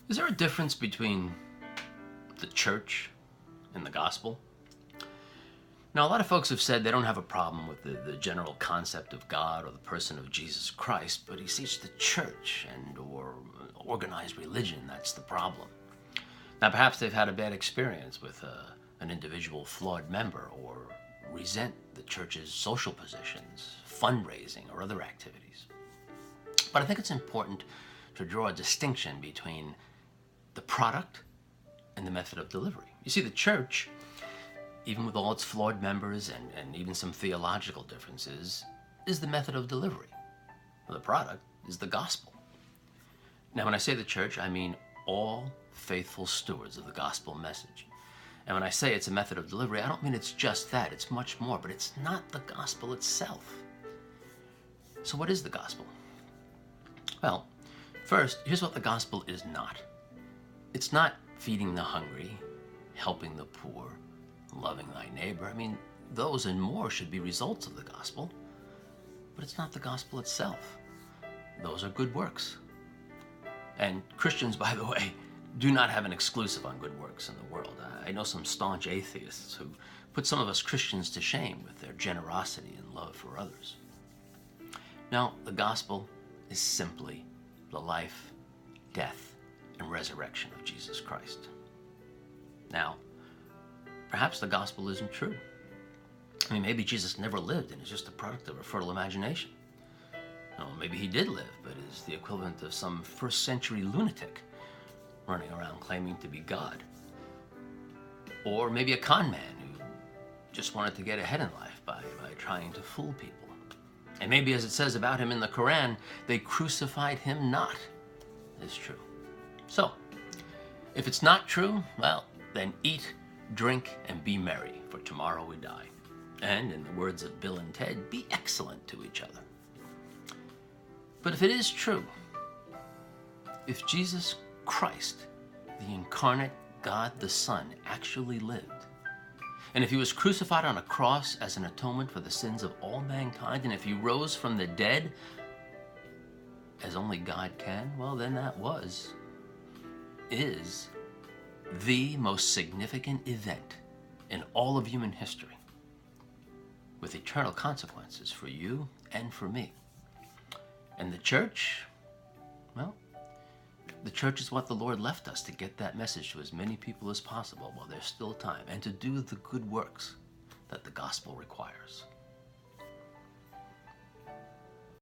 Is there a difference between the church and the gospel? Now, a lot of folks have said they don't have a problem with the general concept of God or the person of Jesus Christ, but he sees the church or organized religion, that's the problem. Now, perhaps they've had a bad experience with an individual flawed member or resent the church's social positions, fundraising, or other activities. But I think it's important to draw a distinction between the product and the method of delivery. You see, the church, even with all its flawed members and even some theological differences, is the method of delivery. The product is the gospel. Now, when I say the church, I mean all faithful stewards of the gospel message. And when I say it's a method of delivery, I don't mean it's just that. It's much more, but it's not the gospel itself. So what is the gospel? Well, first, here's what the gospel is not. It's not feeding the hungry, helping the poor, loving thy neighbor. I mean, those and more should be results of the gospel, but it's not the gospel itself. Those are good works. And Christians, by the way, do not have an exclusive on good works in the world. I know some staunch atheists who put some of us Christians to shame with their generosity and love for others. Now, the gospel is simply the life, death, and resurrection of Jesus Christ. Now, perhaps the gospel isn't true. I mean, maybe Jesus never lived and is just a product of a fertile imagination. No, maybe he did live, but is the equivalent of some first century lunatic running around claiming to be God. Or maybe a con man who just wanted to get ahead in life by trying to fool people. And maybe, as it says about him in the Quran, they crucified him not. It's true. So, if it's not true, well, then eat, drink, and be merry, for tomorrow we die. And, in the words of Bill and Ted, be excellent to each other. But if it is true, if Jesus Christ, the incarnate God the Son, actually lived, and if he was crucified on a cross as an atonement for the sins of all mankind, and if he rose from the dead as only God can, well, then that is the most significant event in all of human history, with eternal consequences for you and for me. And the church, well, the church is what the Lord left us to get that message to as many people as possible while there's still time, and to do the good works that the gospel requires.